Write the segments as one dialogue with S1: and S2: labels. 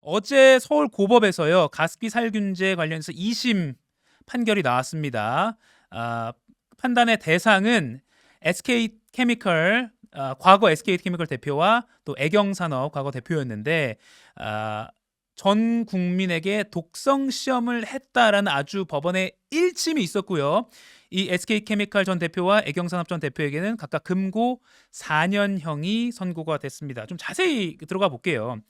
S1: 어제 서울고법에서요 가습기 살균제 관련해서 2심 판결이 나왔습니다. 판단의 대상은 SK케미컬 과거 SK케미컬 대표와 또 애경산업 과거 대표였는데 전 국민에게 독성 시험을 했다라는 아주 법원의 일침이 있었고요. 이 SK케미칼 전 대표와 애경산업 전 대표에게는 각각 금고 4년형이 선고가 됐습니다. 좀 자세히 들어가 볼게요.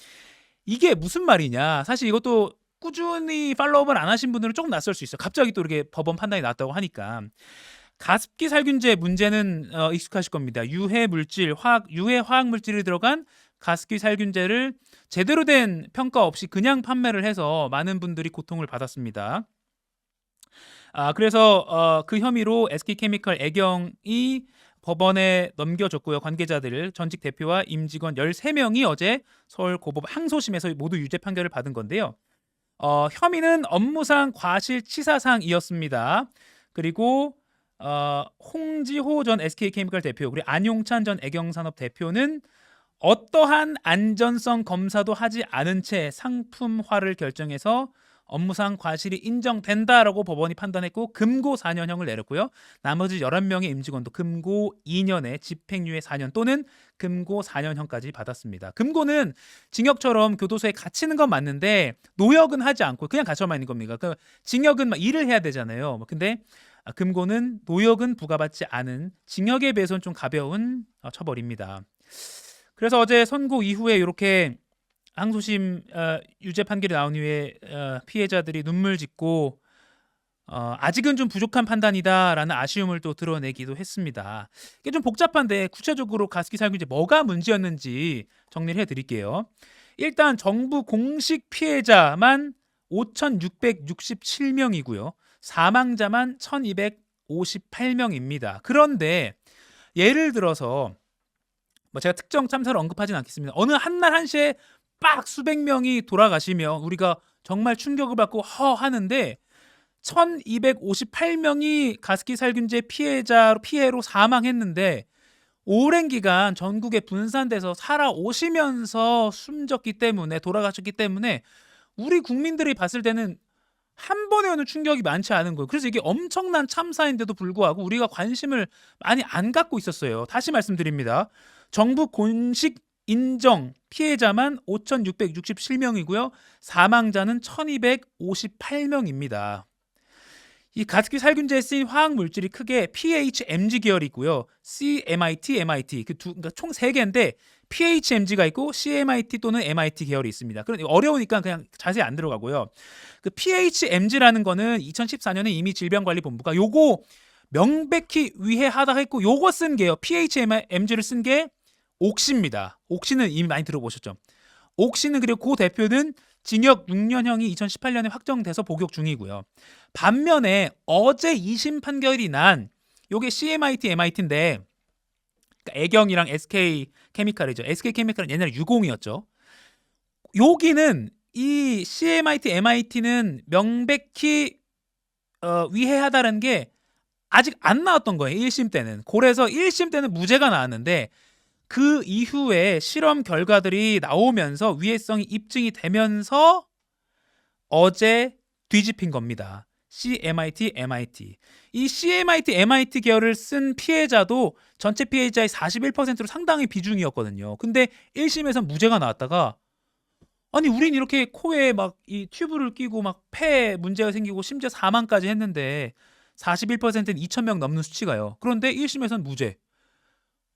S1: 이게 무슨 말이냐? 사실 이것도 꾸준히 팔로우업을 안 하신 분들은 조금 낯설 수 있어요. 갑자기 또 이렇게 법원 판단이 나왔다고 하니까. 가습기 살균제 문제는 익숙하실 겁니다. 유해 화학 물질이 들어간 가습기 살균제를 제대로 된 평가 없이 그냥 판매를 해서 많은 분들이 고통을 받았습니다. 그래서 그 혐의로 SK케미칼 애경이 법원에 넘겨줬고요. 관계자들 전직 대표와 임직원 13명이 어제 서울고법 항소심에서 모두 유죄 판결을 받은 건데요. 혐의는 업무상 과실치사상이었습니다. 그리고 홍지호 전 SK케미칼 대표 그리고 안용찬 전 애경산업 대표는 어떠한 안전성 검사도 하지 않은 채 상품화를 결정해서 업무상 과실이 인정된다라고 법원이 판단했고 금고 4년형을 내렸고요. 나머지 11명의 임직원도 금고 2년에 집행유예 4년 또는 금고 4년형까지 받았습니다. 금고는 징역처럼 교도소에 갇히는 건 맞는데 노역은 하지 않고 그냥 갇혀만 있는 겁니다. 그 징역은 막 일을 해야 되잖아요. 근데 금고는 노역은 부과받지 않은 징역에 비해서는 좀 가벼운 처벌입니다. 그래서 어제 선고 이후에 이렇게 항소심 유죄 판결이 나온 이후에 피해자들이 눈물 짓고 아직은 좀 부족한 판단이다라는 아쉬움을 또 드러내기도 했습니다. 이게 좀 복잡한데 구체적으로 가습기 살균제 뭐가 문제였는지 정리를 해드릴게요. 일단 정부 공식 피해자만 5,667명이고요. 사망자만 1,258명입니다. 그런데 예를 들어서 뭐 제가 특정 참사를 언급하진 않겠습니다. 어느 한날 한시에 빡 수백 명이 돌아가시면 우리가 정말 충격을 받고 하는데 1258명이 가습기 살균제 피해로 사망했는데 오랜 기간 전국에 분산돼서 살아오시면서 숨졌기 때문에 돌아가셨기 때문에 우리 국민들이 봤을 때는 한 번에 오는 충격이 많지 않은 거예요. 그래서 이게 엄청난 참사인데도 불구하고 우리가 관심을 많이 안 갖고 있었어요. 다시 말씀드립니다. 정부 공식 인정 피해자만 5,667명이고요. 사망자는 1,258명입니다. 이 가습기 살균제에 쓰인 화학 물질이 크게 PHMG 계열이고요. CMIT, MIT 그러니까 총 3개인데 PHMG가 있고 CMIT 또는 MIT 계열이 있습니다. 그런데 어려우니까 그냥 자세히 안 들어가고요. 그 PHMG라는 거는 2014년에 이미 질병관리본부가 요거 명백히 위해하다 했고 요거 쓴 게요. PHMG를 쓴 게 옥시입니다. 옥시는 이미 많이 들어보셨죠? 옥시는 그리고 고 대표는 징역 6년형이 2018년에 확정돼서 복역 중이고요. 반면에 어제 2심 판결이 난 요게 CMIT, MIT인데 그러니까 애경이랑 SK케미칼이죠. SK케미칼은 옛날에 유공이었죠. 여기는 이 CMIT, MIT는 명백히 위해하다는 게 아직 안 나왔던 거예요. 1심 때는. 그래서 1심 때는 무죄가 나왔는데 그 이후에 실험 결과들이 나오면서 위해성이 입증이 되면서 어제 뒤집힌 겁니다. CMIT, MIT. 이 CMIT, MIT 계열을 쓴 피해자도 전체 피해자의 41%로 상당히 비중이었거든요. 근데 1심에선 무죄가 나왔다가 아니 우린 이렇게 코에 막 이 튜브를 끼고 막 폐에 문제가 생기고 심지어 사망까지 했는데 41%는 2,000명 넘는 수치가요. 그런데 1심에선 무죄.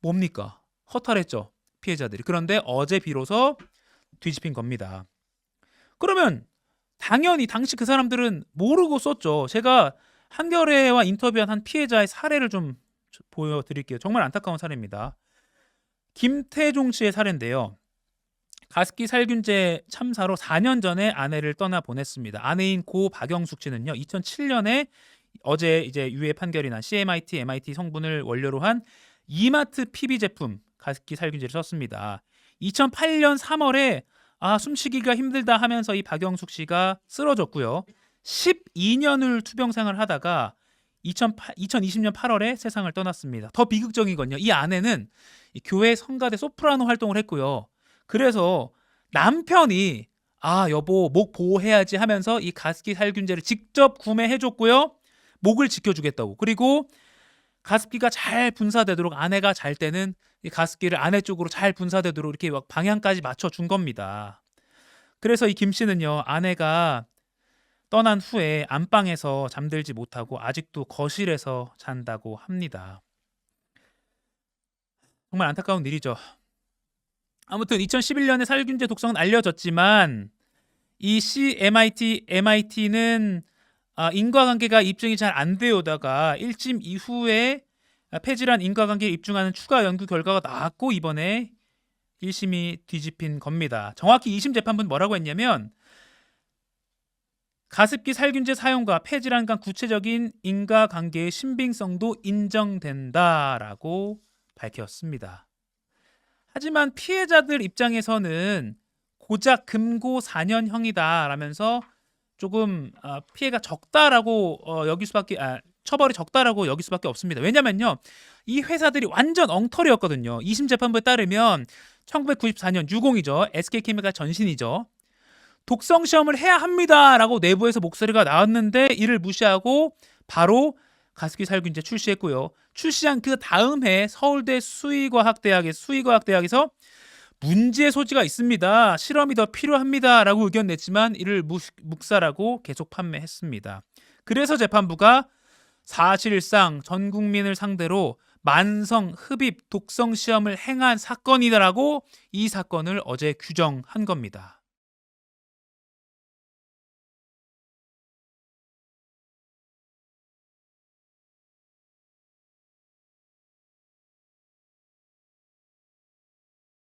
S1: 뭡니까? 허탈했죠. 피해자들이. 그런데 어제 비로소 뒤집힌 겁니다. 그러면 당연히 당시 그 사람들은 모르고 썼죠. 제가 한겨레와 인터뷰한 한 피해자의 사례를 좀 보여드릴게요. 정말 안타까운 사례입니다. 김태종 씨의 사례인데요. 가습기 살균제 참사로 4년 전에 아내를 떠나 보냈습니다. 아내인 고 박영숙 씨는요. 2007년에 어제 이제 유죄 판결이 난 CMIT, MIT 성분을 원료로 한 이마트 PB 제품 가습기 살균제를 썼습니다. 2008년 3월에 숨쉬기가 힘들다 하면서 이 박영숙 씨가 쓰러졌고요. 12년을 투병 생활을 하다가 2020년 8월에 세상을 떠났습니다. 더 비극적인 건요. 이 아내는 이 교회 성가대 소프라노 활동을 했고요. 그래서 남편이 아 여보 목 보호해야지 하면서 이 가습기 살균제를 직접 구매해줬고요. 목을 지켜주겠다고. 그리고 가습기가 잘 분사되도록 아내가 잘 때는 이 가습기를 아내 쪽으로 잘 분사되도록 이렇게 막 방향까지 맞춰준 겁니다. 그래서 이 김 씨는요 아내가 떠난 후에 안방에서 잠들지 못하고 아직도 거실에서 잔다고 합니다. 정말 안타까운 일이죠. 아무튼 2011년에 살균제 독성은 알려졌지만 이 CMIT, MIT는 인과관계가 입증이 잘 안 되어다가 1심 이후에 폐질환 인과관계에 입증하는 추가 연구 결과가 나왔고 이번에 1심이 뒤집힌 겁니다. 정확히 2심 재판부는 뭐라고 했냐면 가습기 살균제 사용과 폐질환 간 구체적인 인과관계의 신빙성도 인정된다라고 밝혔습니다. 하지만 피해자들 입장에서는 고작 금고 4년형이다 라면서 조금 피해가 적다라고 여길 수밖에 처벌이 적다라고 여길 수밖에 없습니다. 왜냐면요 이 회사들이 완전 엉터리였거든요. 2심 재판부에 따르면 1994년 유공이죠. SK케미칼 전신이죠. 독성 시험을 해야 합니다라고 내부에서 목소리가 나왔는데 이를 무시하고 바로 가습기 살균제 출시했고요. 출시한 그 다음 해 서울대 수의과학대학에서 문제의 소지가 있습니다. 실험이 더 필요합니다라고 의견 냈지만 이를 묵살하고 계속 판매했습니다. 그래서 재판부가 사실상 전 국민을 상대로 만성 흡입 독성 시험을 행한 사건이다라고 이 사건을 어제 규정한 겁니다.